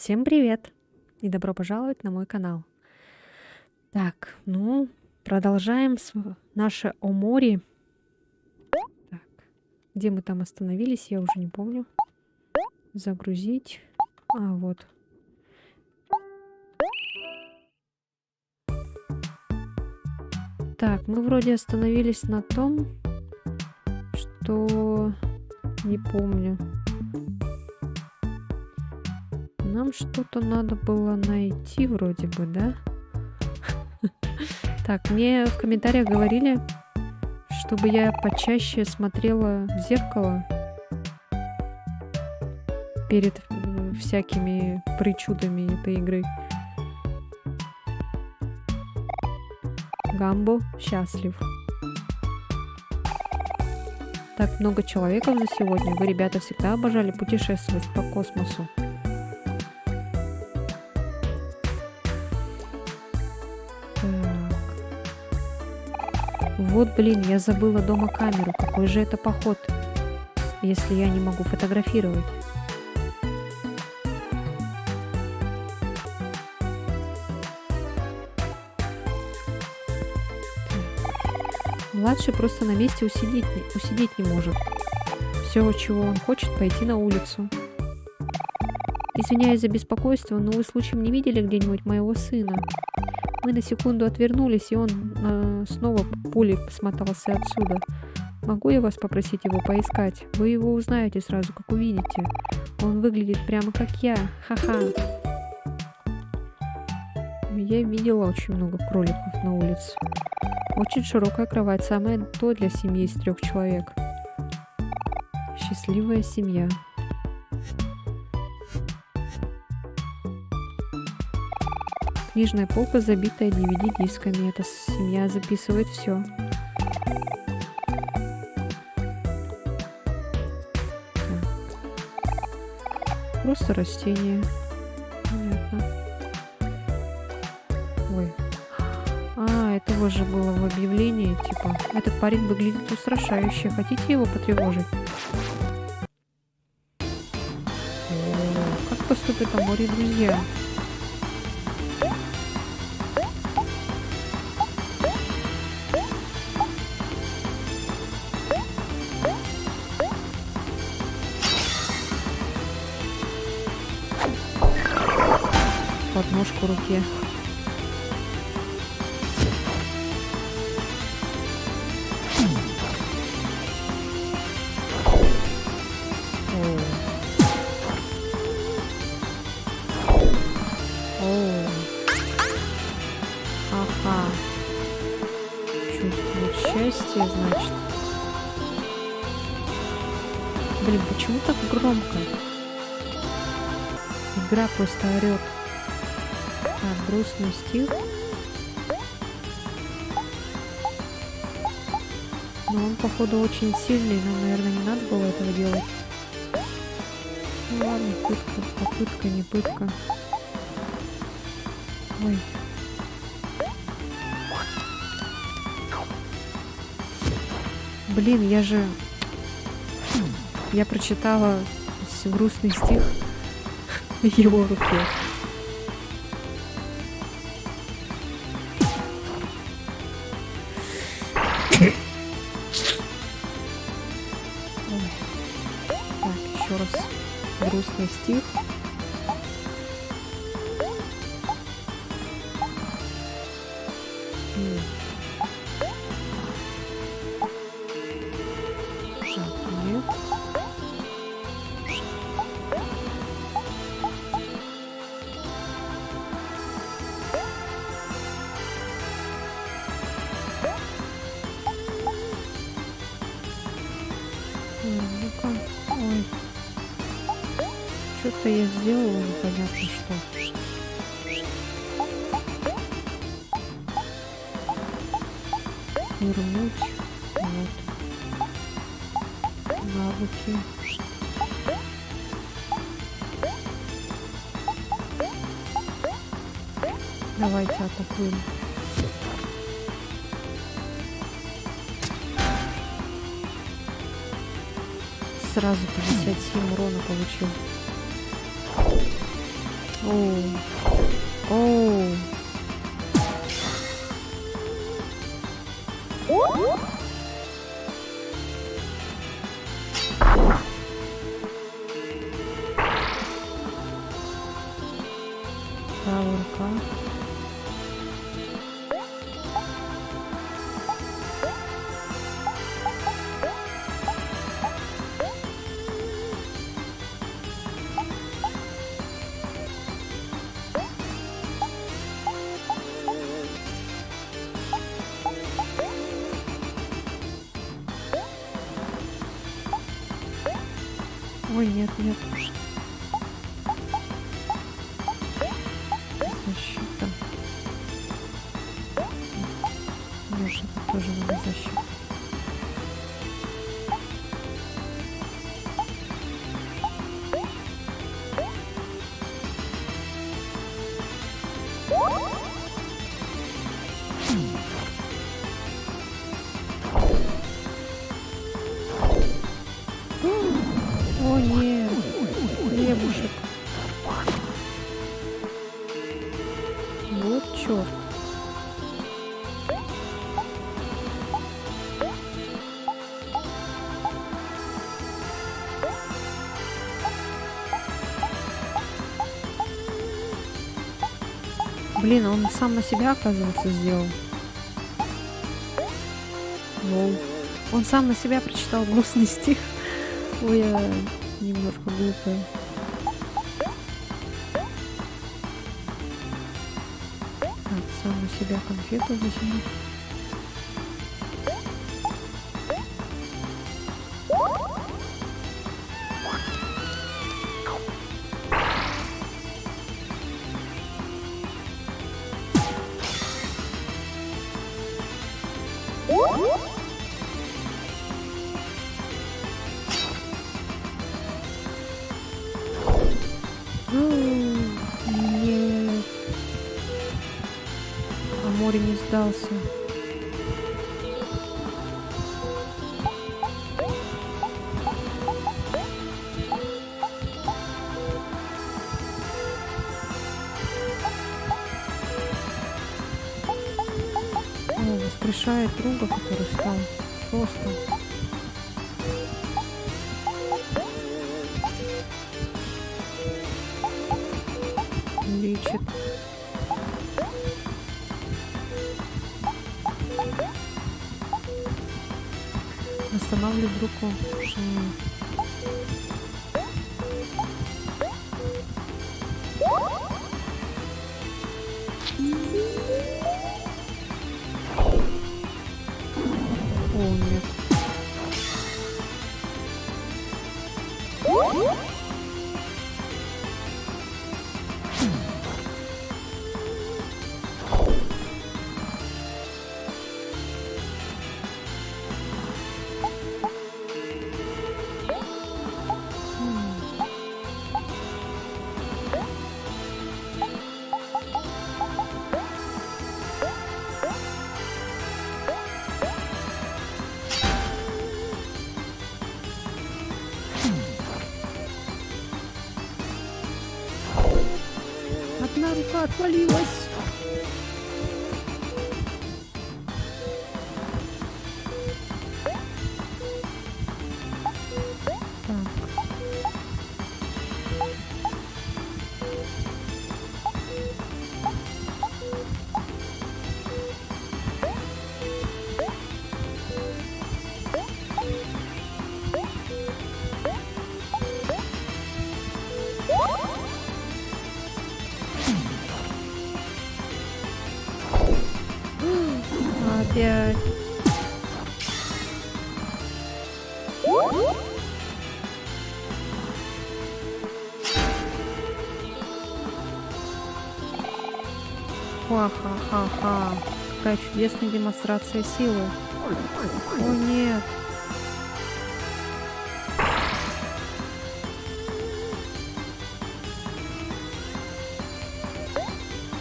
Всем привет и добро пожаловать на мой канал. Так, ну, продолжаем наше Омори. Так, где мы там остановились, я уже не помню. Загрузить. А, вот. Так, мы вроде остановились на том, что... Не помню. Нам что-то надо было найти вроде бы, да? Так, мне в комментариях говорили, чтобы я почаще смотрела в зеркало перед всякими причудами этой игры. Гамбо счастлив. Так много человеков за сегодня. Вы, ребята, всегда обожали путешествовать по космосу. Вот, блин, я забыла дома камеру. Какой же это поход, если я не могу фотографировать? Младший просто на месте усидеть не может. Все, чего он хочет, пойти на улицу. Извиняюсь за беспокойство, но вы случаем не видели где-нибудь моего сына? Мы на секунду отвернулись, и он снова пулей смотался отсюда. Могу я вас попросить его поискать? Вы его узнаете сразу, как увидите. Он выглядит прямо как я. Ха-ха. Я видела очень много кроликов на улице. Очень широкая кровать, самое то для семьи из 3 человек. Счастливая семья. Книжная полка, забитая DVD-дисками. Эта семья записывает все. Просто растение. Понятно. Ой. А, этого же было в объявлении, типа. Этот парень выглядит устрашающе. Хотите его потревожить? Как поступит Омори, друзья? Подножку руке. Ага. Чувствует счастье, значит. Блин, почему так громко? Игра просто орет. Так, грустный стих. Но он, походу, очень сильный. Нам, наверное, не надо было этого делать. Ну ладно, пытка, попытка, не пытка. Ой. Блин, я прочитала грустный стих в его руке. Так, еще раз грустный стих. Нет. Ну-ка, ой. Что-то я сделала, непонятно что. Вернуть. Вот. Навыки. Давайте атакуем. Сразу 57 урона получил. Оу. Оу. Правая рука. Ой, нет, нет уж. Защита. Может, тоже надо защиту. О, нет. Хлебушек. Вот черт. Блин, он сам на себя, оказывается, сделал. Лол. Он сам на себя прочитал грустный стих. Ой, я немножко глупая. Так, сам на себя конфету возьму. Нет. А море не сдался. О, воскрешает друга, который стал просто. Лечит. Восстанавливает руку. О, нет. Одна рука отвалилась. Так. Опять. Ха-ха-ха-ха. Какая чудесная демонстрация силы. О, нет.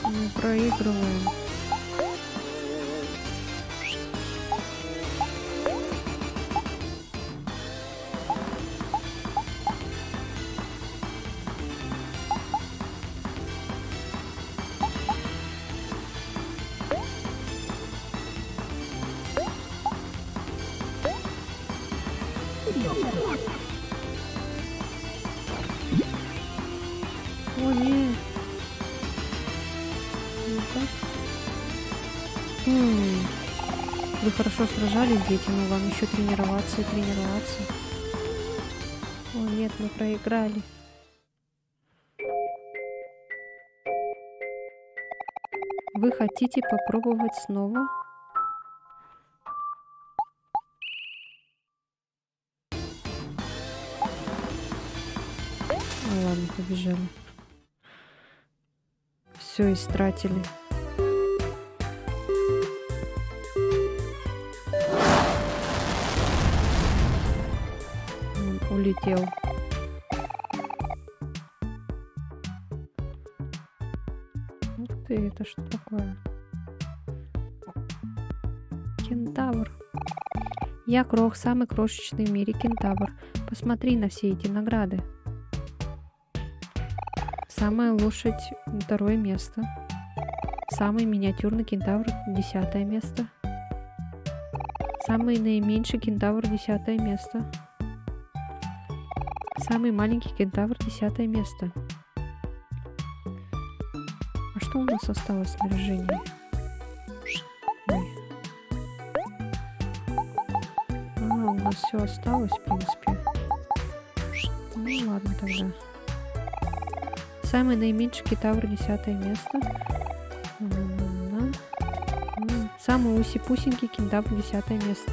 Мы проигрываем. О, нет. Ну-ка. Вы хорошо сражались, дети, но вам еще тренироваться и тренироваться. О, нет, мы проиграли. Вы хотите попробовать снова? Ну ладно, побежали. Все истратили. Он улетел. Ух ты, это что такое? Кентавр. Я Крох, самый крошечный в мире кентавр. Посмотри на все эти награды. Самая лошадь 2 место. Самый миниатюрный кентавр 10 место. Самый наименьший кентавр 10 место. Самый маленький кентавр 10 место. А что у нас осталось в снаряжении? Ой. У нас все осталось, в принципе. Ну ладно тогда. Самый наименьший кентавр 10 место. Самый усипусенький кентавр 10 место.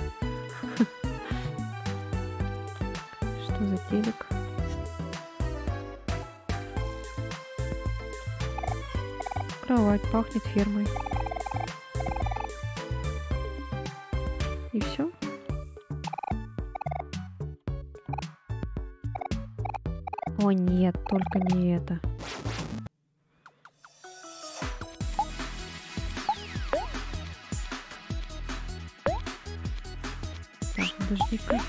Что за телек? Кровать пахнет фермой. И все? О нет, только не это. Так, подожди-ка.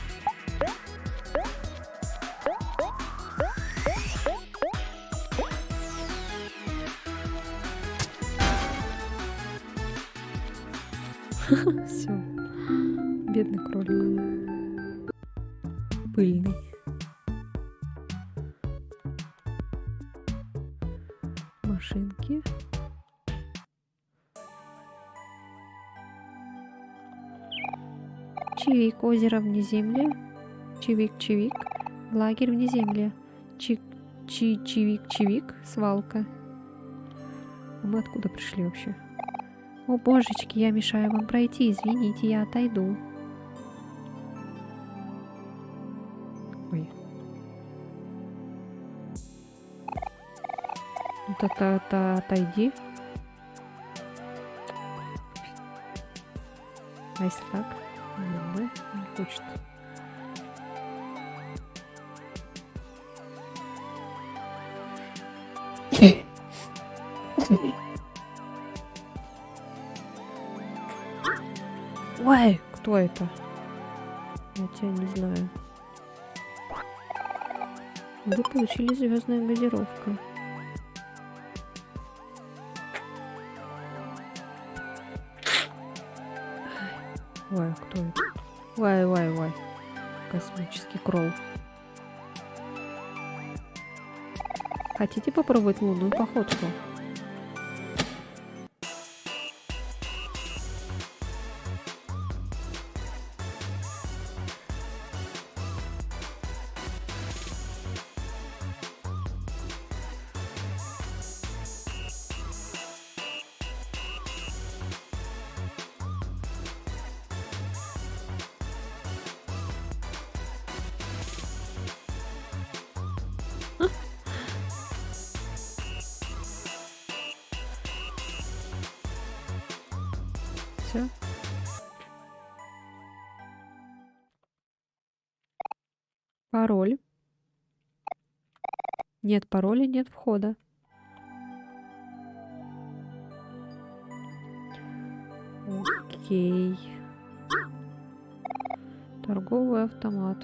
Все. Бедный кролик. Пыльный. Машинки. Чивик, озеро внеземье. Чивик-чивик. Лагерь внеземье. Чивик-чивик. Свалка. А мы откуда пришли вообще? О, божечки, я мешаю вам пройти. Извините, я отойду. Ой. Отойди. А если так? Не хочет. Ой, кто это? Я тебя не знаю. Вы получили звездная газировка. Ой, кто это? Ой. Космический кролл. Хотите попробовать лунную походку? Все. Пароль. Нет пароля, нет входа. Окей. Торговый автомат.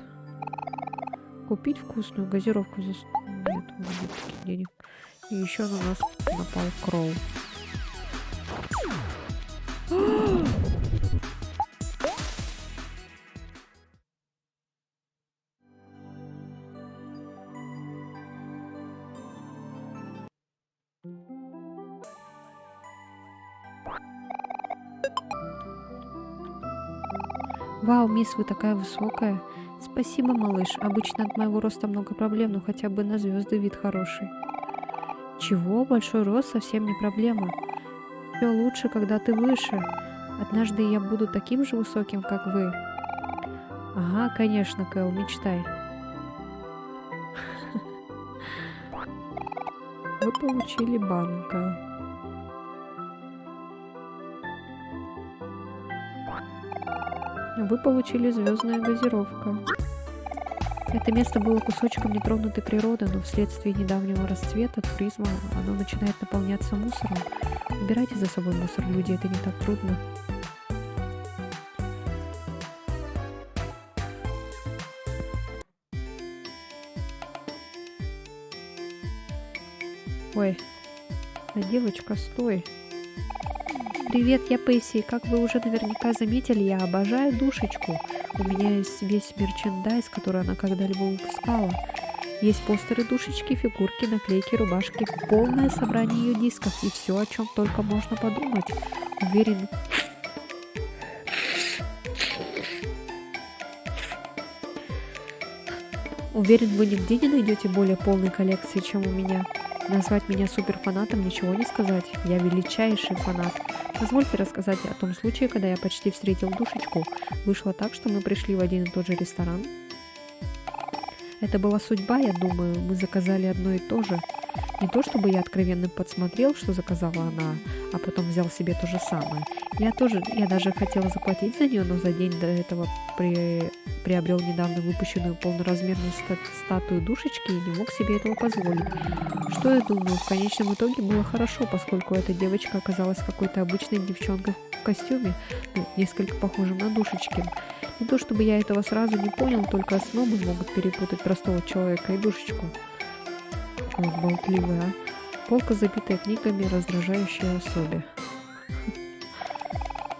Купить вкусную газировку за... Нет, у меня нет таких денег. И еще на нас напал Кроу. Вау, мисс, вы такая высокая. Спасибо, малыш. Обычно от моего роста много проблем, но хотя бы на звезды вид хороший. Чего? Большой рост совсем не проблема. Все лучше, когда ты выше. Однажды я буду таким же высоким, как вы. Ага, конечно, Кэл, мечтай. Вы получили банка. Вы получили звездная газировка. Это место было кусочком нетронутой природы, но вследствие недавнего расцвета туризма оно начинает наполняться мусором. Убирайте за собой мусор, люди, это не так трудно. Ой, а девочка, стой. Привет, я Пэсси. Как вы уже наверняка заметили, я обожаю душечку. У меня есть весь мерчендайз, который она когда-либо выпускала. Есть постеры душечки, фигурки, наклейки, рубашки, полное собрание ее дисков и все, о чем только можно подумать. Уверен... Уверен, вы нигде не найдете более полной коллекции, чем у меня. Назвать меня суперфанатом ничего не сказать. Я величайший фанат. Позвольте рассказать о том случае, когда я почти встретил душечку. Вышло так, что мы пришли в один и тот же ресторан. Это была судьба, я думаю. Мы заказали одно и то же. Не то, чтобы я откровенно подсмотрел, что заказала она, а потом взял себе то же самое. Я даже хотела заплатить за нее, но за день до этого приобрел недавно выпущенную полноразмерную статую душечки и не мог себе этого позволить. Что я думаю, в конечном итоге было хорошо, поскольку эта девочка оказалась какой-то обычной девчонкой в костюме, несколько похожим на душечкин. Не то чтобы я этого сразу не понял, только снобы могут перепутать простого человека и душечку. Вот болтливый, а. Полка, забитая книгами, раздражающая особе.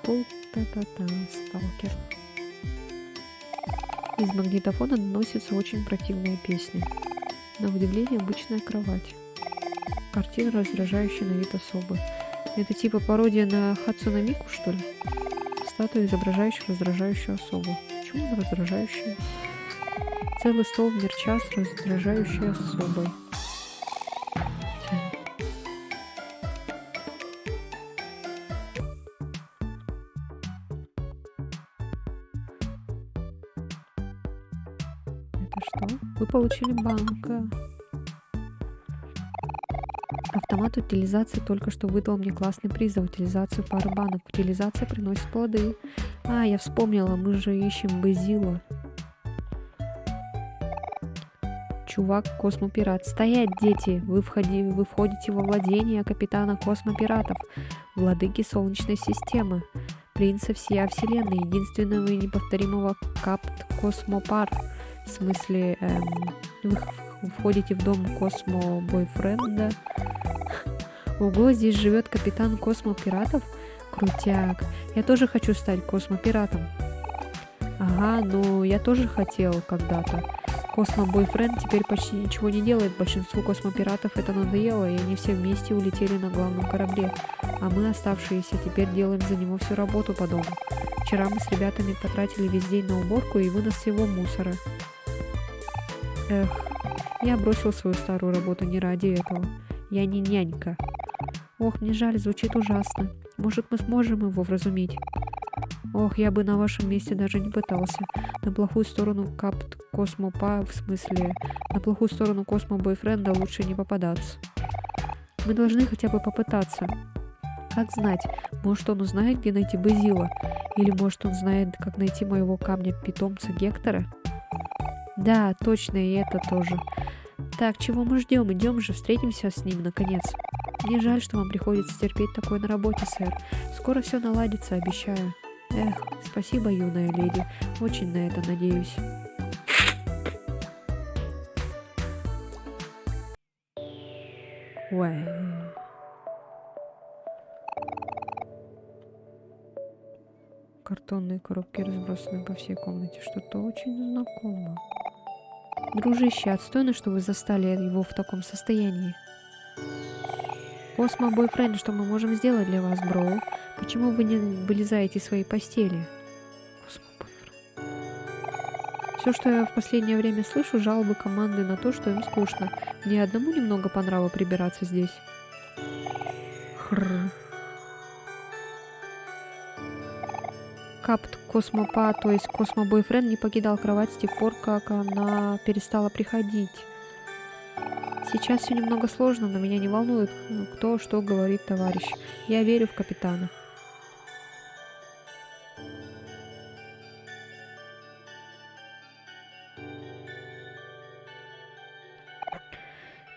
Пол-та-та-та, сталкер. Из магнитофона доносится очень противная песня. На удивление обычная кровать. Картина, раздражающая на вид особы. Это типа пародия на Хацуна Мику, что ли? Статуя, изображающая раздражающую особу. Почему она раздражающая? Целый стол мерча с раздражающей особой. Это что? Вы получили банка. Автомат утилизации только что выдал мне классный приз за утилизацию пары банок. Утилизация приносит плоды. А, я вспомнила, мы же ищем Базила. Чувак, космопират. Стоять, дети! Вы входите во владение капитана космопиратов, владыки Солнечной системы, принца всей Вселенной, единственного и неповторимого Капт Космопар. В смысле, вы входите в дом космо-бойфренда. Ого, здесь живет капитан космопиратов? Крутяк. Я тоже хочу стать космопиратом. Ага, ну я тоже хотел когда-то. Космо-бойфренд теперь почти ничего не делает. Большинству космопиратов это надоело, и они все вместе улетели на главном корабле. А мы, оставшиеся, теперь делаем за него всю работу по дому. Вчера мы с ребятами потратили весь день на уборку и вынос всего мусора. Эх, я бросил свою старую работу не ради этого. Я не нянька. Ох, мне жаль, звучит ужасно. Может, мы сможем его вразумить? Ох, я бы на вашем месте даже не пытался. На плохую сторону Капт Космопа, в смысле, на плохую сторону космо-бойфренда лучше не попадаться. Мы должны хотя бы попытаться. Как знать, может он узнает, где найти Базила? Или может он знает, как найти моего камня-питомца Гектора? Да, точно, и это тоже. Так, чего мы ждем? Идем же, встретимся с ним, наконец. Мне жаль, что вам приходится терпеть такое на работе, сэр. Скоро все наладится, обещаю. Эх, спасибо, юная леди. Очень на это надеюсь. Ой. Картонные коробки разбросаны по всей комнате. Что-то очень знакомо. Дружище, отстойно, что вы застали его в таком состоянии. Космо-бойфренд, что мы можем сделать для вас, бро? Почему вы не вылезаете из своей постели? Космо-бойфренд. Все, что я в последнее время слышу, жалобы команды на то, что им скучно. Мне одному немного по нраву прибираться здесь. Хрррр. Капт Космопа, то есть Космо-бойфренд, не покидал кровать с тех пор, как она перестала приходить. Сейчас все немного сложно, но меня не волнует, кто что говорит товарищ. Я верю в капитана.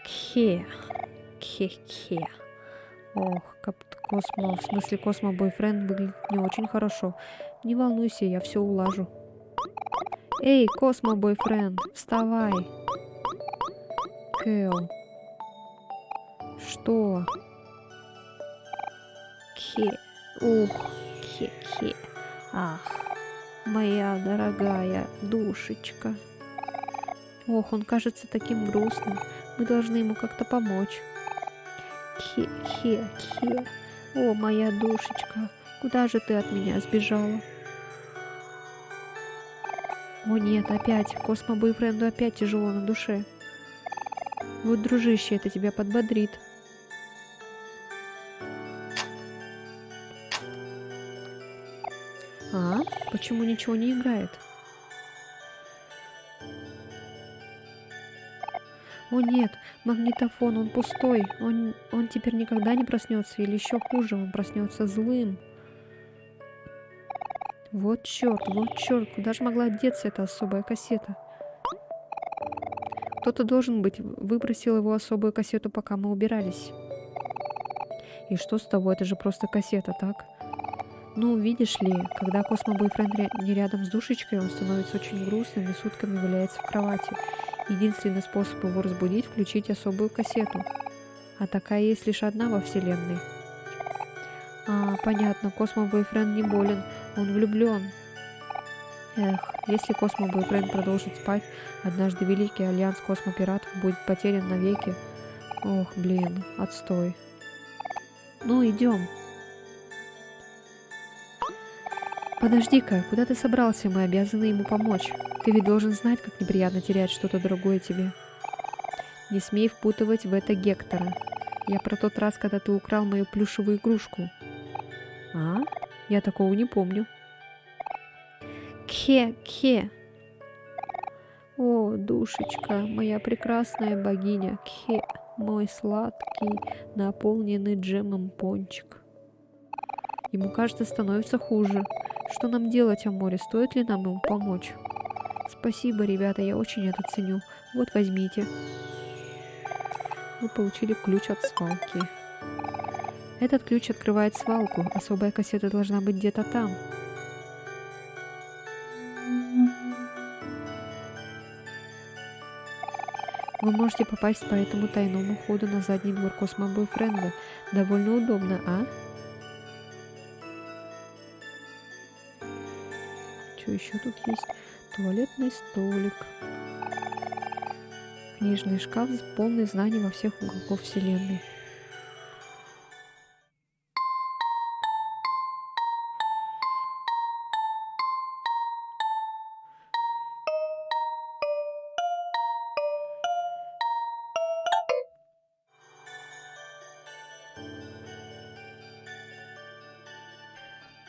Кхе. Кхе-кхе. Ох, Космо, в смысле Космо-бойфренд выглядит не очень хорошо. Не волнуйся, я все улажу. Эй, Космо-бойфренд, вставай. Кэл. Что? Кхе. Ух, кхе-кхе. Ах, моя дорогая душечка. Ох, он кажется таким грустным. Мы должны ему как-то помочь. Кхе-кхе-кхе. О, моя душечка, куда же ты от меня сбежала? О нет, опять. Космо-бойфренду опять тяжело на душе. Вот, дружище, это тебя подбодрит. А? Почему ничего не играет? О нет, магнитофон, он пустой. Он теперь никогда не проснется. Или еще хуже, он проснется злым. Вот черт, куда же могла деться эта особая кассета? Кто-то должен быть, выбросил его особую кассету, пока мы убирались. И что с того? Это же просто кассета, так? Ну, видишь ли, когда Космо-бойфренд не рядом с душечкой, он становится очень грустным и сутками валяется в кровати. Единственный способ его разбудить — включить особую кассету. А такая есть лишь одна во вселенной. А, понятно, Космо-бойфренд не болен, он влюблен. Эх, если Космо-бойфренд продолжит спать, однажды Великий Альянс Космопиратов будет потерян навеки. Ох, блин, отстой. Ну, идем. Подожди-ка, куда ты собрался? Мы обязаны ему помочь. Ты ведь должен знать, как неприятно терять что-то дорогое тебе. Не смей впутывать в это Гектора. Я про тот раз, когда ты украл мою плюшевую игрушку. А? Я такого не помню. Кхе-кхе. О, душечка, моя прекрасная богиня. Кхе, мой сладкий, наполненный джемом пончик. Ему, кажется, становится хуже. Что нам делать, Амори? Стоит ли нам ему помочь? Спасибо, ребята, я очень это ценю. Вот, возьмите. Вы получили ключ от свалки. Этот ключ открывает свалку. Особая кассета должна быть где-то там. Вы можете попасть по этому тайному ходу на задний двор Космо-бойфренда. Довольно удобно, а? Что еще тут есть? Туалетный столик. Книжный шкаф, полный знаний во всех уголках вселенной.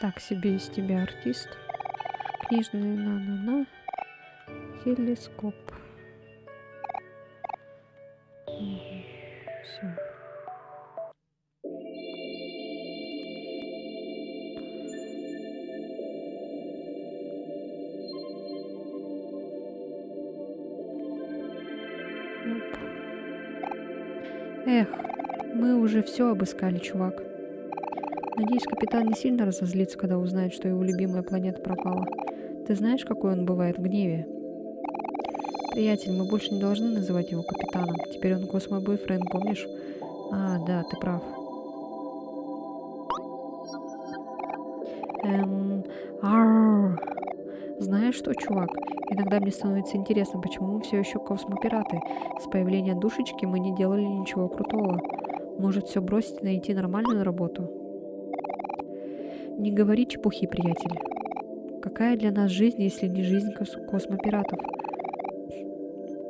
Так себе из тебя артист. Книжный на-на-на. Телескоп. Все. Эх, мы уже все обыскали, чувак. Надеюсь, капитан не сильно разозлится, когда узнает, что его любимая планета пропала. Ты знаешь, какой он бывает в гневе? Приятель, мы больше не должны называть его капитаном. Теперь он Космо-бойфренд, помнишь? А, да, ты прав. Арррр. Знаешь что, чувак? Иногда мне становится интересно, почему мы все еще космопираты. С появлением душечки мы не делали ничего крутого. Может, все бросить и найти нормальную работу? Не говори чепухи, приятель. Какая для нас жизнь, если не жизнь космопиратов?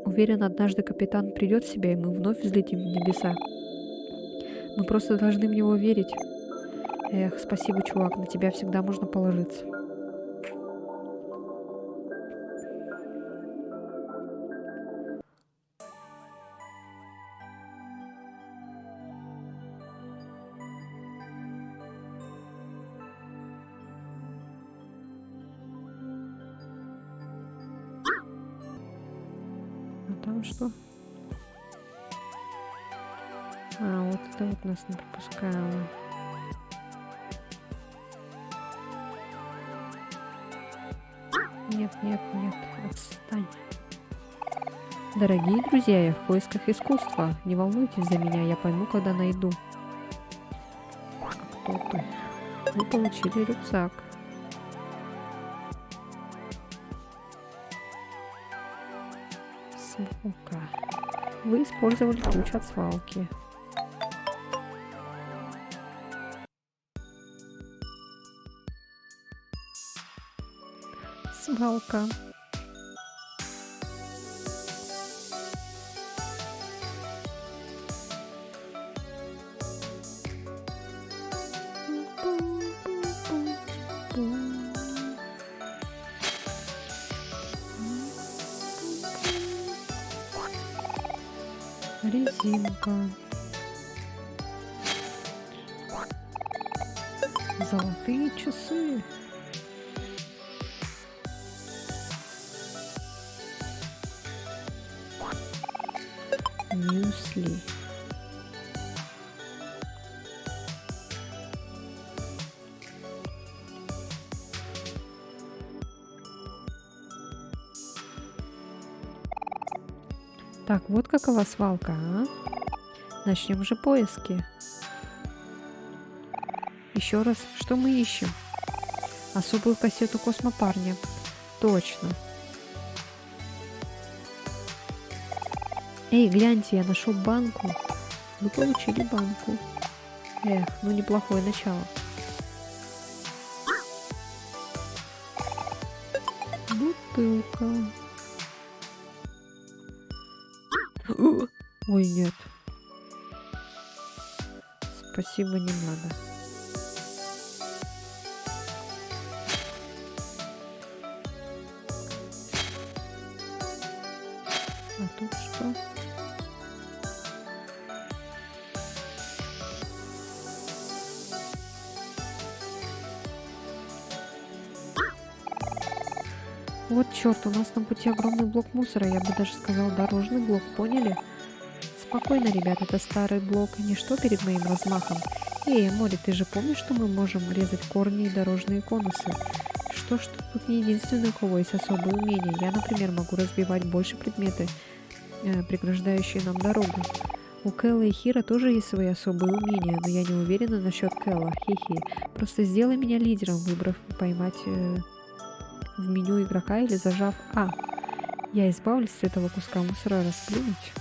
Уверен, однажды капитан придет в себя, и мы вновь взлетим в небеса. Мы просто должны в него верить. Эх, спасибо, чувак, на тебя всегда можно положиться. А там что? А, вот это вот нас не пропускало. Нет, нет, нет, отстань. Дорогие друзья, я в поисках искусства. Не волнуйтесь за меня, я пойму, когда найду. Кто ты? Вы получили рюкзак. Свалка. Вы использовали ключ от свалки. Свалка. Резинка. Золотые часы. Мюсли. Так, вот какова свалка, а? Начнем же поиски. Еще раз, что мы ищем? Особую кассету космопарня. Точно. Эй, гляньте, я нашел банку. Вы получили банку. Эх, ну неплохое начало. Бутылка. Ой, нет. Спасибо, не надо. А тут что? Вот черт, у нас на пути огромный блок мусора, я бы даже сказал дорожный блок, поняли? Спокойно, ребят, это старый блок, ничто перед моим размахом. Эй, Мори, ты же помнишь, что мы можем резать корни и дорожные конусы? Что ж, тут не единственный, у кого есть особые умения. Я, например, могу разбивать больше предметы, преграждающие нам дорогу. У Кэлла и Хира тоже есть свои особые умения, но я не уверена насчет Кэлла. Хи-хи. Просто сделай меня лидером, выбрав поймать в меню игрока или зажав А. Я избавлюсь от этого куска мусора расплюнуть.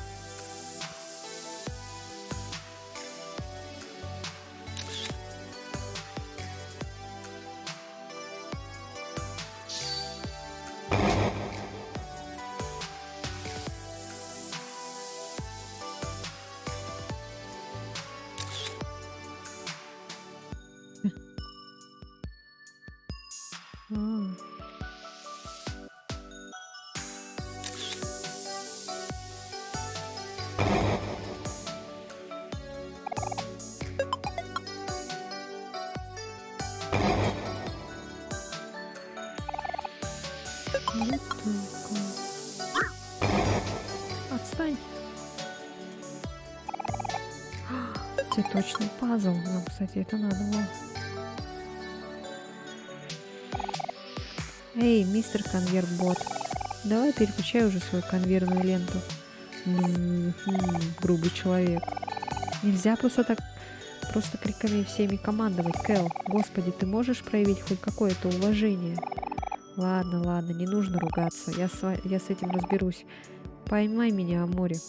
Отстань. Цветочный пазл. Нам, кстати, это надо было. Эй, мистер конвейер-бот, давай переключай уже свою конвейерную ленту. Грубый человек. Нельзя просто криками всеми командовать, Кэл. Господи, ты можешь проявить хоть какое-то уважение? Ладно, ладно, не нужно ругаться. Я с этим разберусь. Поймай меня, Амори.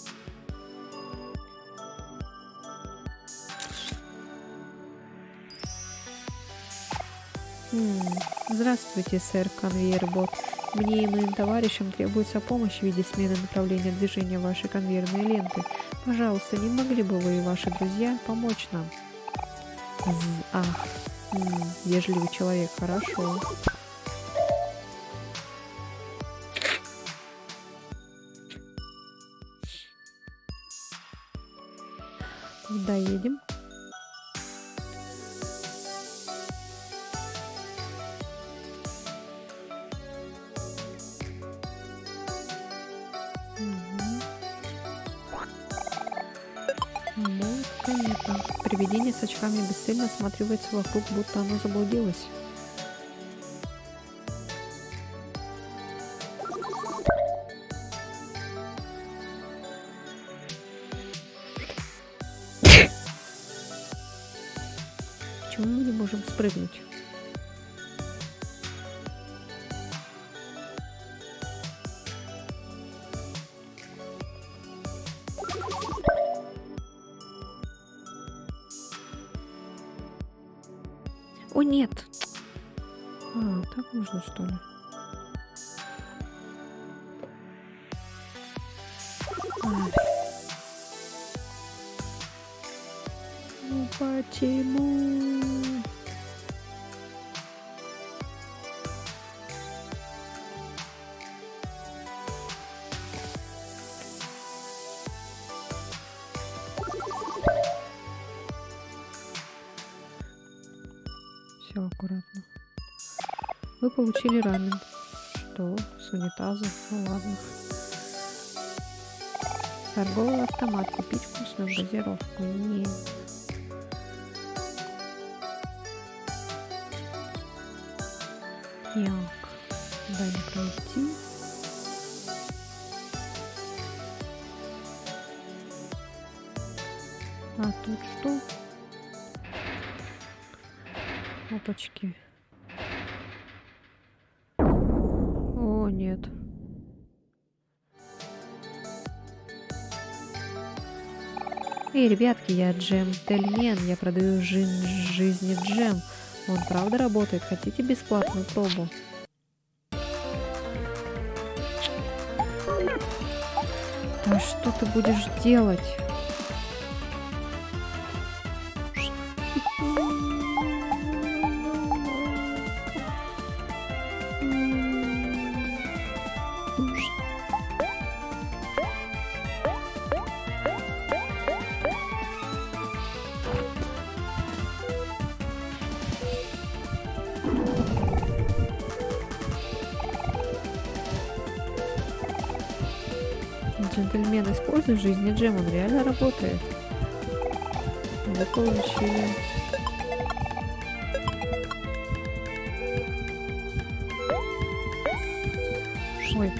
М, Здравствуйте, сэр Конвейер-бот. Мне и моим товарищам требуется помощь в виде смены направления движения вашей конвейерной ленты. Пожалуйста, не могли бы вы и ваши друзья помочь нам? Ах, вежливый человек, хорошо. Доедем. Мгм. Вот, понятно. Привидение с очками бесцельно осматривается вокруг, будто оно заблудилось. Почему мы не можем спрыгнуть? О, нет! Так можно, что ли? Ай, ну почему? Все аккуратно. Вы получили рамен. Что? С унитаза? Ну ладно. Торговый автомат. Купить вкусную газировку. Нет. Так. Дай мне пройти. А тут что? Опачки. О, нет. Эй, ребятки, я джентльмен. Я продаю жизни джем. Он правда работает? Хотите бесплатную пробу? Да что ты будешь делать? Джентльмен, используй жизни джем, он реально работает. Вы получили. Ой.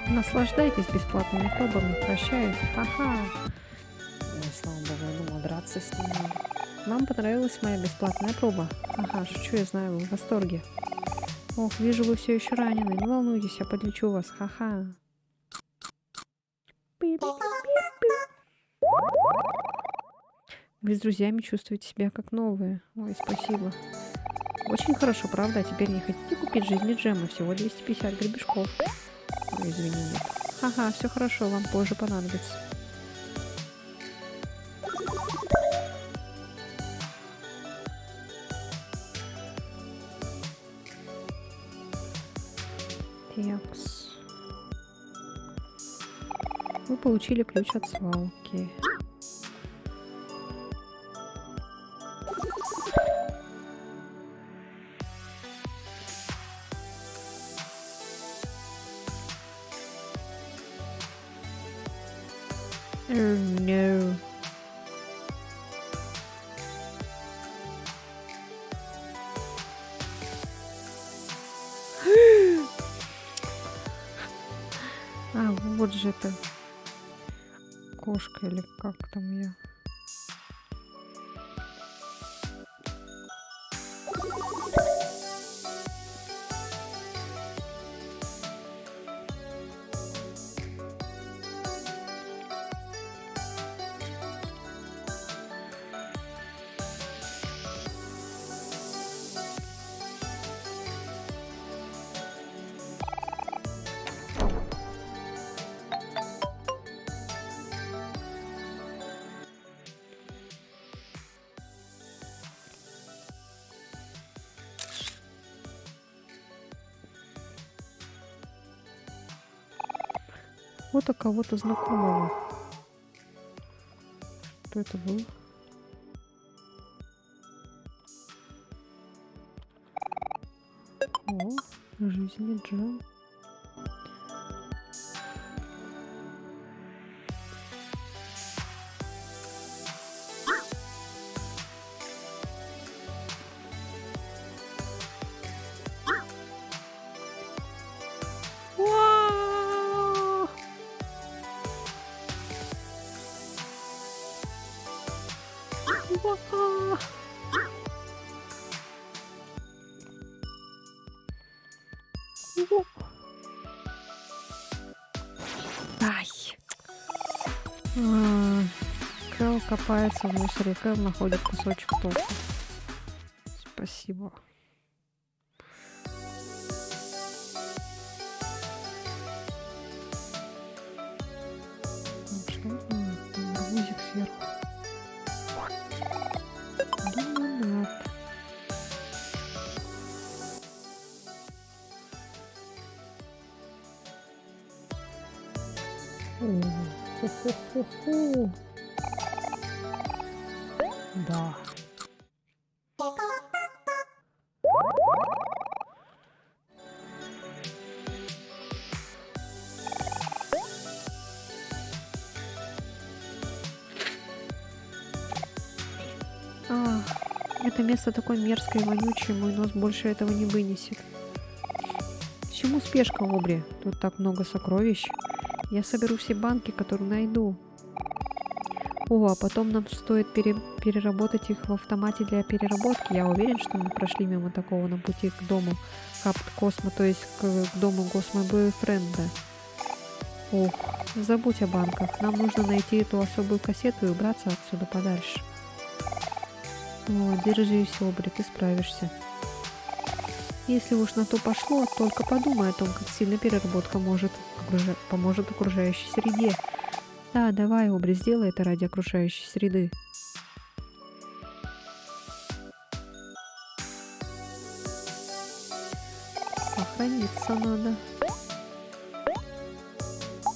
Наслаждайтесь бесплатными пробами. Прощаюсь. Ха-ха. Ой, слава богу, я думала, драться с ним надо. Вам понравилась моя бесплатная проба? Ага, шучу, я знаю, вы в восторге. Ох, вижу, вы все еще ранены. Не волнуйтесь, я подлечу вас. Ха-ха. Вы с друзьями чувствуете себя как новые. Ой, спасибо. Очень хорошо, правда? А теперь не хотите купить жизни джема? Всего 250 гребешков. Ой, извини, нет. Ха-ха, все хорошо, вам позже понадобится. Текс. Вы получили ключ от свалки. Oh no. же это кошка или как там я. Вот у кого-то знакомого. Что это было? О, жизни Джо. Уа! Уа! Уа! Ай! Кэл копается в мусоре. Кэл находит кусочек торта. Спасибо. Что? Там арбузик сверху. Лимонад. Хо-хо-хо-хо. Да. Это место такое мерзкое и вонючее, мой нос больше этого не вынесет. К чему спешка, Обри? Тут так много сокровищ. Я соберу все банки, которые найду. О, а потом нам стоит переработать их в автомате для переработки. Я уверен, что мы прошли мимо такого на пути к дому Космо, то есть к дому Космо Бойфренда. Ох, забудь о банках. Нам нужно найти эту особую кассету и убраться отсюда подальше. О, держись, Обри, ты справишься. Если уж на то пошло, только подумай о том, как сильно переработка поможет окружающей среде. Да, давай, Обри, сделай это ради окружающей среды. Сохраниться надо.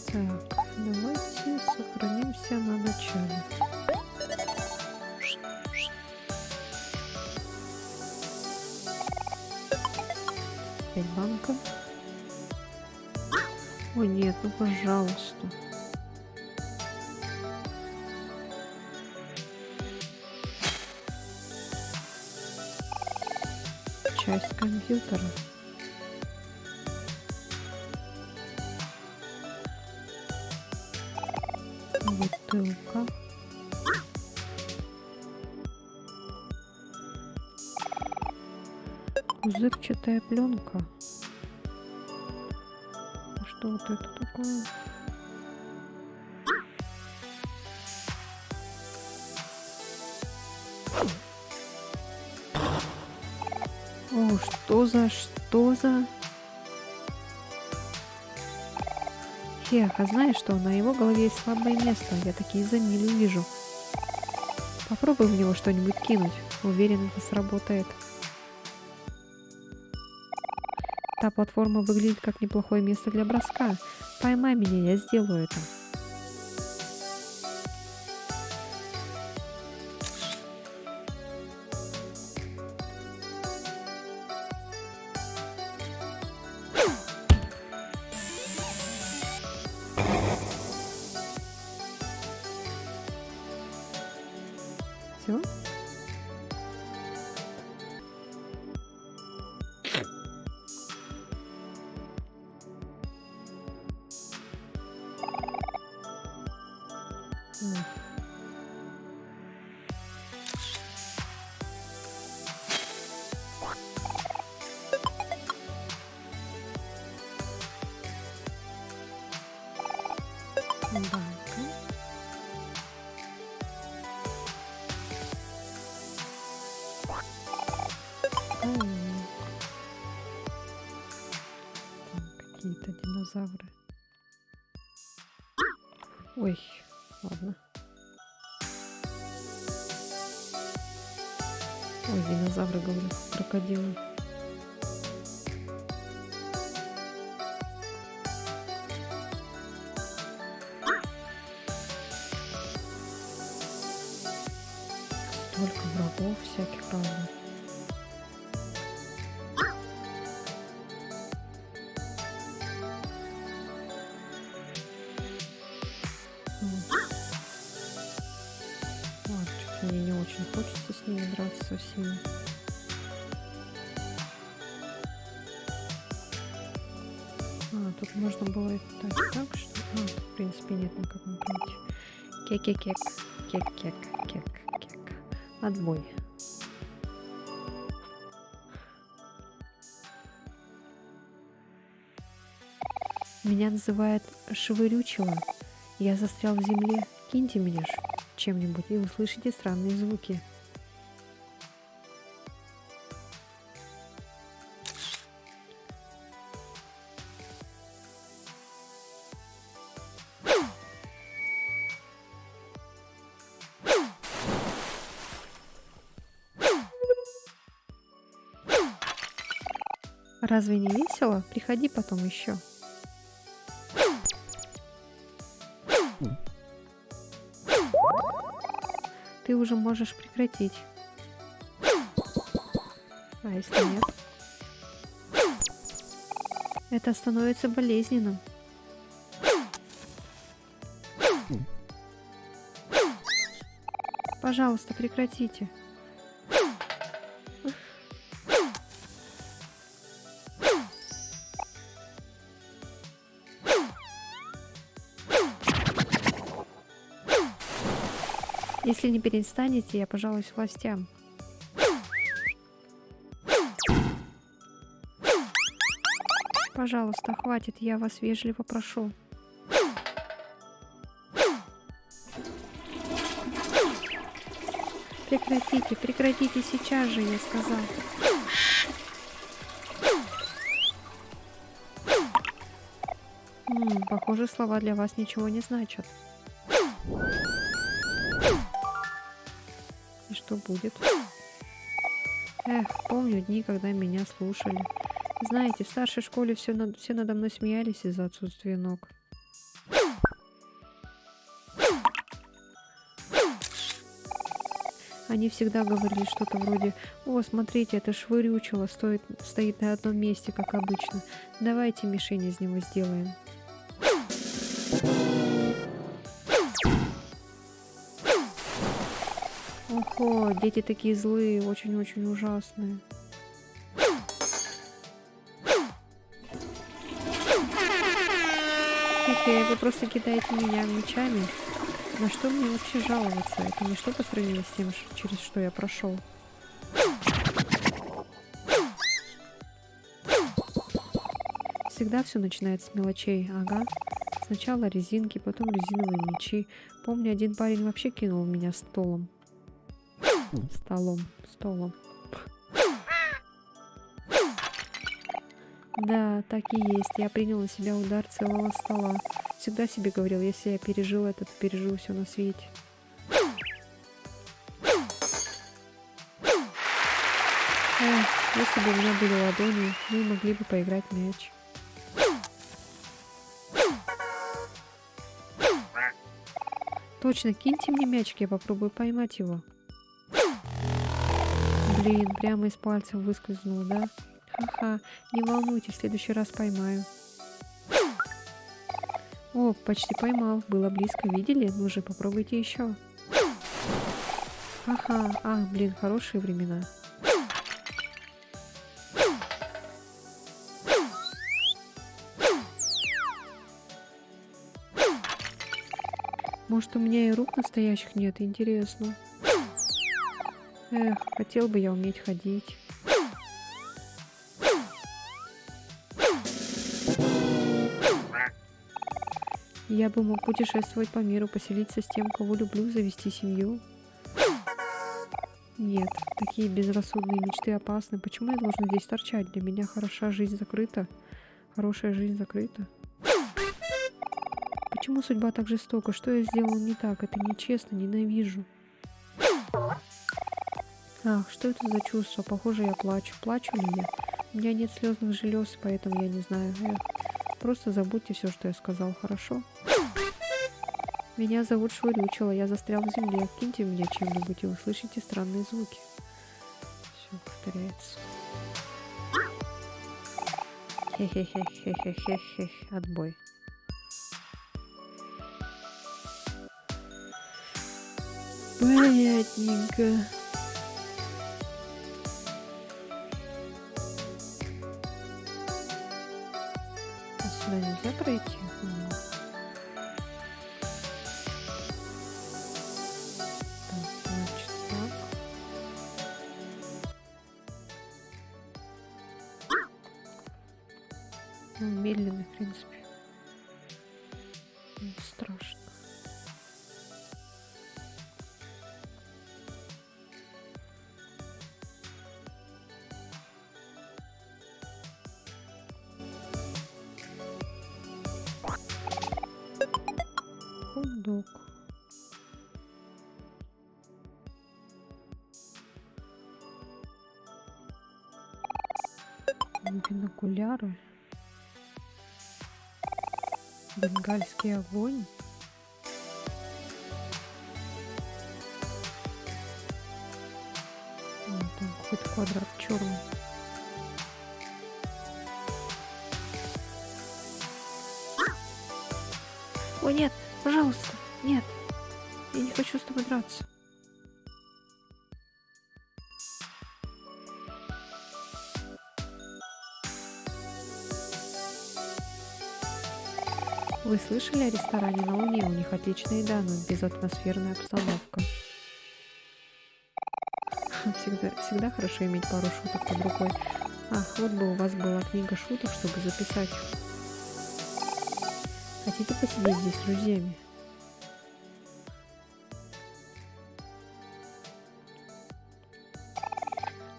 Так, давайте сохранимся на начале. Опять банка. О нет, ну пожалуйста. Часть компьютера. Бутылка. Пузырчатая пленка. А что вот это такое? О, что за... Хех, а знаешь что? На его голове есть слабое место. Я такие за милю вижу. Попробуй в него что-нибудь кинуть. Уверен, это сработает. Та платформа выглядит как неплохое место для броска. Поймай меня, я сделаю это. Все? М, банка. М, какие-то динозавры. Ой, ладно. Ой, динозавры, говорю, крокодилы. Столько врагов всяких разных. М, ладно, что-то мне не очень хочется с ними драться со всеми. Тут можно было это так, что... в принципе, нет никакого пути. Кек-кек-кек. Кек-кек-кек-кек. Отбой. Меня называют Швырючево. Я застрял в земле. Киньте меня чем-нибудь и услышите странные звуки. Разве не весело? Приходи потом еще. Ты уже можешь прекратить. А если нет? Это становится болезненным. Пожалуйста, прекратите. Если не перестанете, я пожалуюсь властям. Пожалуйста, хватит, я вас вежливо прошу. Прекратите, прекратите сейчас же, я сказал. Похоже, слова для вас ничего не значат. И что будет? Эх, помню дни, когда меня слушали. Знаете, в старшей школе все надо мной смеялись из-за отсутствия ног. Они всегда говорили что-то вроде: «О, смотрите, это швырючило, стоит на одном месте, как обычно. Давайте мишень из него сделаем». Ого, дети такие злые, очень-очень ужасные. Вы просто кидаете меня мечами. На что мне вообще жаловаться? Это ничто по сравнению с тем, через что я прошел. Всегда все начинается с мелочей, ага. Сначала резинки, потом резиновые мечи. Помню, один парень вообще кинул меня столом. Столом. Да, так и есть. Я принял на себя удар целого стола. Всегда себе говорил, если я пережил это, то пережил все на свете. Эх, если бы у меня были ладони, мы могли бы поиграть в мяч. Точно, киньте мне мячик, я попробую поймать его. Блин, прямо из пальцев выскользнул, да? Ха-ха, не волнуйтесь, в следующий раз поймаю. О, почти поймал, было близко, видели? Ну же, попробуйте еще. Ха-ха, блин, хорошие времена. Может, у меня и рук настоящих нет, интересно. Эх, хотел бы я уметь ходить. Я бы мог путешествовать по миру, поселиться с тем, кого люблю, завести семью. Нет, такие безрассудные мечты опасны. Почему я должна здесь торчать? Для меня хорошая жизнь закрыта. Хорошая жизнь закрыта. Почему судьба так жестока? Что я сделала не так? Это нечестно, ненавижу. Ах, что это за чувство? Похоже, я плачу. Плачу ли я? У меня нет слезных желез, поэтому я не знаю. Эх, просто забудьте все, что я сказал, хорошо? Меня зовут Швырючила, я застрял в земле. Киньте в меня чем-нибудь и услышите странные звуки. Все повторяется. Хе-хе-хе-хе-хе-хе-хе. Отбой. Понятненько. А сюда нельзя пройти? Медленный, в принципе. Не страшно. Хот-дог. Бинокуляры. Бенгальский огонь. Там какой-то квадрат черный. О, нет, пожалуйста, нет. Я не хочу с тобой драться. Вы слышали о ресторане на Луне? У них отличная еда, но безатмосферная обстановка. Всегда хорошо иметь пару шуток под рукой. Ах, вот бы у вас была книга шуток, чтобы записать. Хотите посидеть здесь с друзьями?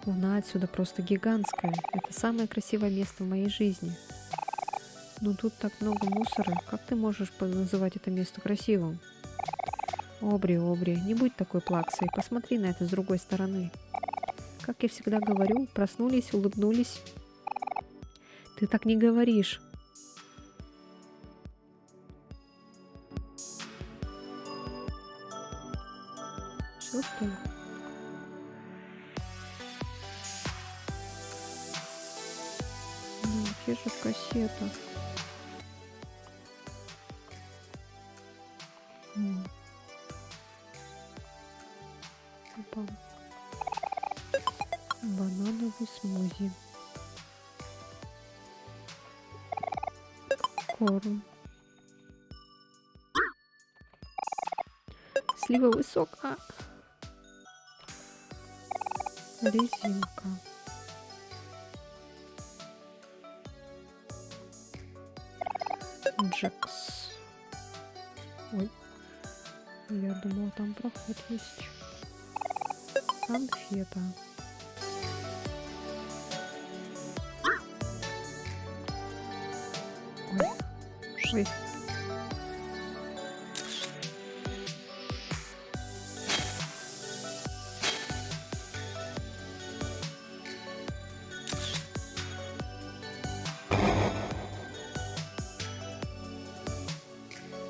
Луна отсюда просто гигантская. Это самое красивое место в моей жизни. Но тут так много мусора. Как ты можешь называть это место красивым? Обри, не будь такой плаксой. Посмотри на это с другой стороны. Как я всегда говорю, проснулись, улыбнулись. Ты так не говоришь. Все, что ли? Ну, где же кассета? Опа. Банановый смузи. Корм. Сливовый сок. Резинка. Джекс. Ой. Я думала, там проход есть. Конфета. Ой.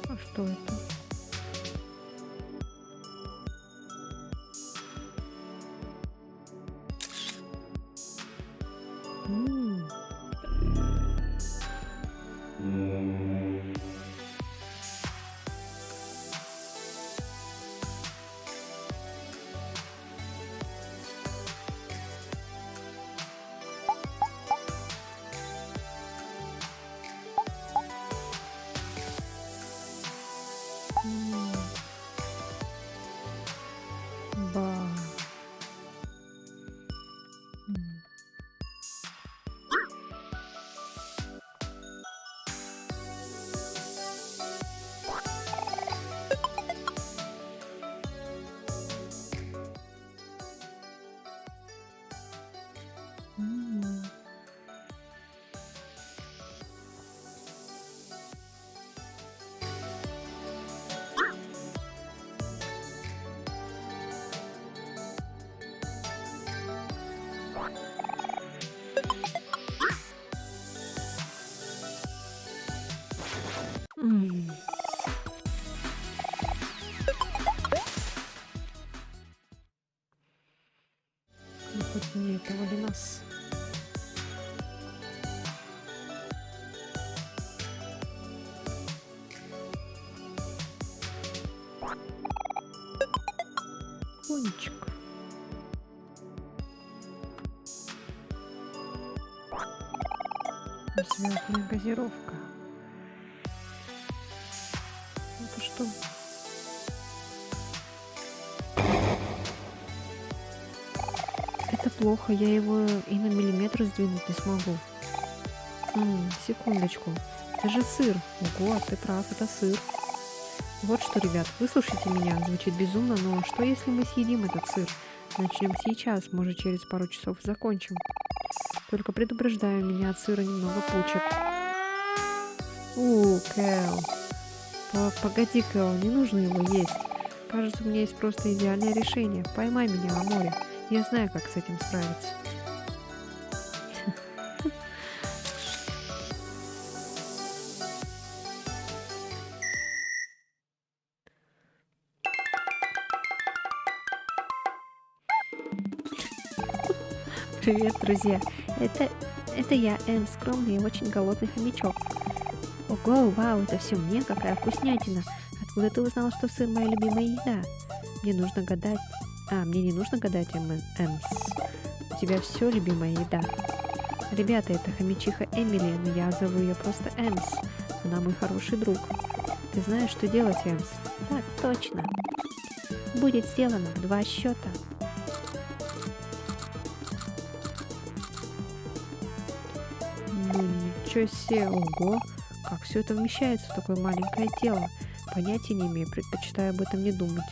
А что это? Вот не этого ли нас? Кончик. Звездная газировка. Это что? Это плохо, я его и на миллиметр сдвинуть не смогу. Секундочку. Это же сыр. Ого, ты прав, это сыр. Вот что, ребят, выслушайте меня. Звучит безумно, но что если мы съедим этот сыр? Начнем сейчас, может через пару часов закончим. Только предупреждаю, меня от сыра немного пучит. Кэл. Погоди, Кэл, не нужно его есть. Кажется, у меня есть просто идеальное решение. Поймай меня на море. Я знаю, как с этим справиться. Привет, друзья. Это я, скромный и очень голодный хомячок. Ого, вау, это все мне, какая вкуснятина. Откуда ты узнала, что сыр моя любимая еда? Мне нужно гадать. Мне не нужно гадать, Эмс. У тебя все любимая еда. Ребята, это хомячиха Эмили, но я зову ее просто Эмс. Она мой хороший друг. Ты знаешь, что делать, Эмс? Так, точно. Будет сделано 2 счета. Ну ничего себе, ого, как все это вмещается в такое маленькое тело. Понятия не имею, предпочитаю об этом не думать.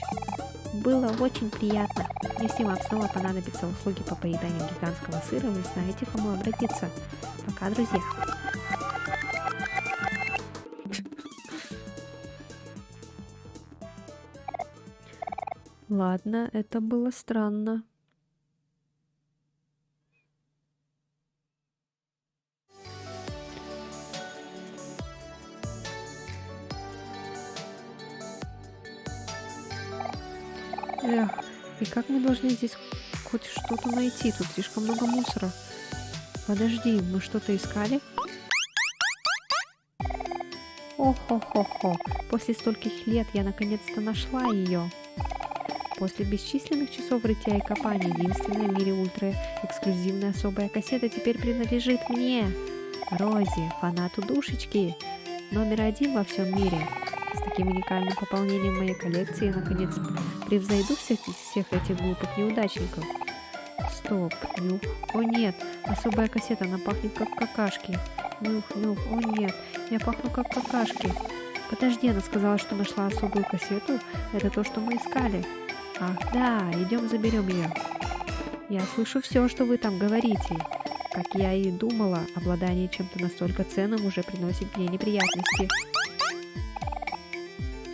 Было очень приятно. Если вам снова понадобятся услуги по поеданию гигантского сыра, вы знаете, к кому обратиться. Пока, друзья. Ладно, это было странно. Эх, и как мы должны здесь хоть что-то найти? Тут слишком много мусора. Подожди, мы что-то искали? О-хо-хо-хо. После стольких лет я наконец-то нашла ее. После бесчисленных часов рытья и копания, единственная в мире ультра-эксклюзивная особая кассета теперь принадлежит мне, Рози, фанату душечки, номер 1 во всем мире. С таким уникальным пополнением моей коллекции я наконец превзойду всех этих глупых неудачников. Стоп, нюх. О нет, особая кассета, она пахнет как какашки. Нюх, нюх, о нет, я пахну как какашки. Подожди, она сказала, что нашла особую кассету. Это то, что мы искали. Ах да, идем заберем ее. Я слышу все, что вы там говорите. Как я и думала, обладание чем-то настолько ценным уже приносит мне неприятности.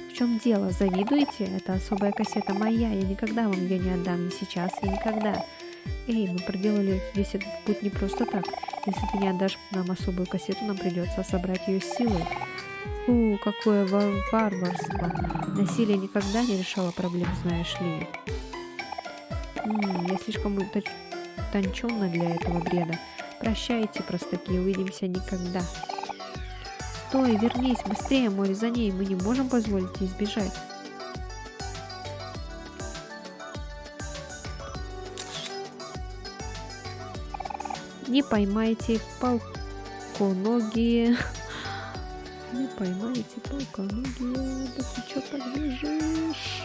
В чем дело? Завидуете? Это особая кассета моя. Я никогда вам ее не отдам, ни сейчас и никогда. Эй, мы проделали весь этот путь не просто так. Если ты не отдашь нам особую кассету, нам придется собрать ее силой. Какое варварство. Насилие никогда не решало проблем, знаешь ли. Я слишком утонченна для этого бреда. Прощайте, простаки, увидимся никогда. Стой, вернись, быстрее, море за ней, мы не можем позволить ей сбежать. Не поймайте палконогие. Не поймаете палконогие, да ты чё побежишь?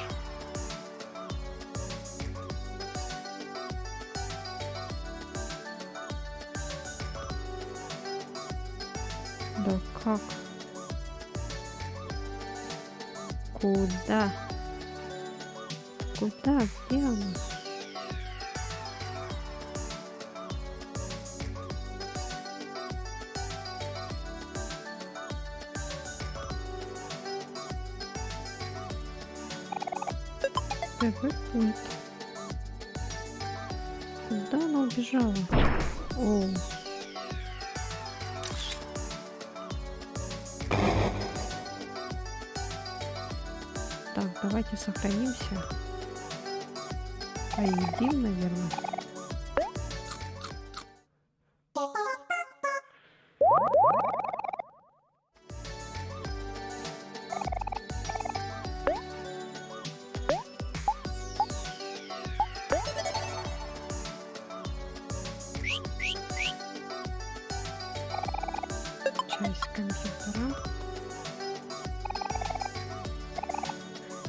Да как? Куда? Куда? Где она? Пульт. Куда она убежала? Так, давайте сохранимся. Поедим, наверное.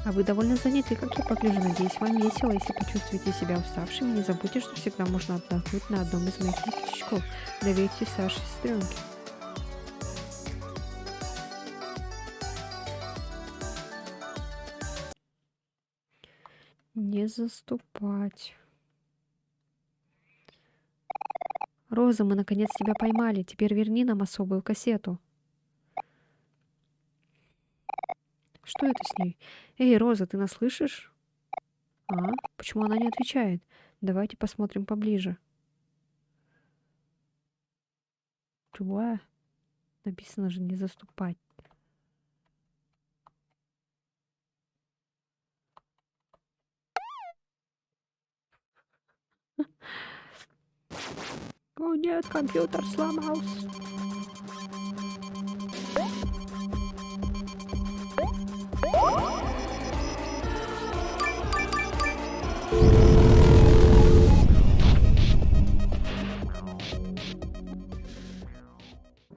А вы довольно заняты, как я погляжу. Надеюсь, вам весело. Если почувствуете себя уставшим, не забудьте, что всегда можно отдохнуть на одном из моих крючков. Доверьте Саше, сестренке. Не заступать. Роза, мы наконец тебя поймали. Теперь верни нам особую кассету. Что это с ней? Эй, Роза, ты нас слышишь? А? Почему она не отвечает? Давайте посмотрим поближе. Чего? Написано же не заступать. О нет, компьютер сломался.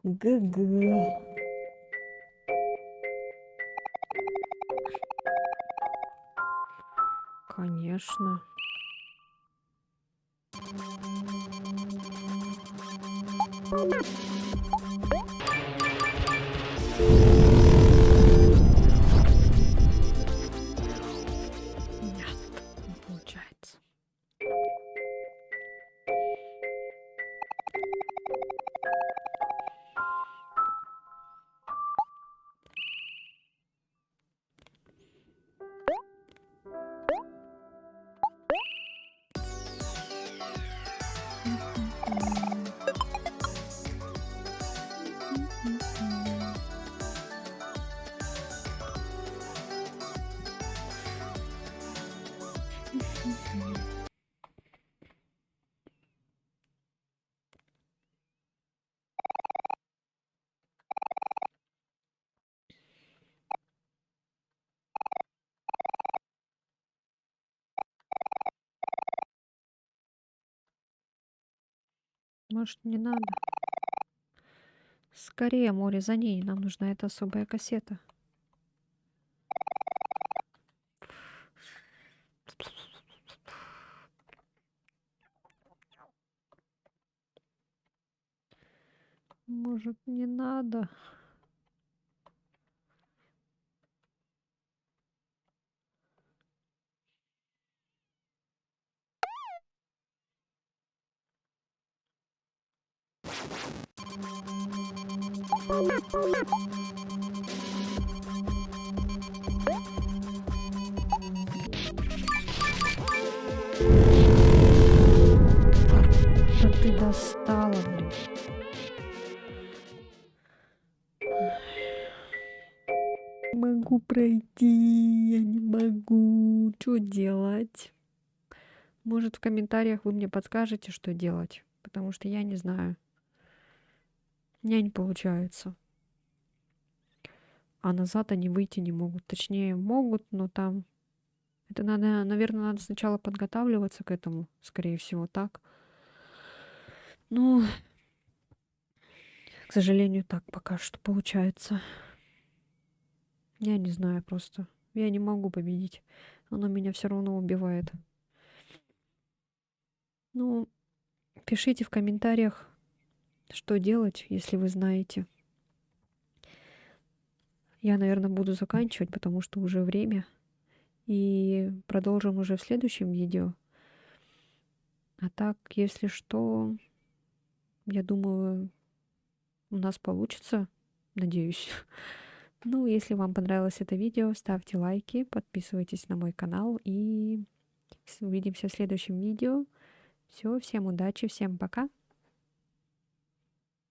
ГГ. Конечно. Нет, не получается. Может, не надо? Скорее, море, за ней. Нам нужна эта особая кассета. Может, не надо? Да ты достала, блин. Могу пройти, я не могу. Что делать? Может, в комментариях вы мне подскажете, что делать? Потому что я не знаю. У меня не получается. А назад они выйти не могут. Точнее, могут, но там... Это надо, наверное, надо сначала подготавливаться к этому. Скорее всего, так. Ну, к сожалению, так пока что получается. Я не знаю просто. Я не могу победить. Оно меня все равно убивает. Ну, пишите в комментариях, что делать, если вы знаете. Я, наверное, буду заканчивать, потому что уже время. И продолжим уже в следующем видео. А так, если что, я думаю, у нас получится. Надеюсь. Ну, если вам понравилось это видео, ставьте лайки, подписывайтесь на мой канал и увидимся в следующем видео. Все, всем удачи, всем пока.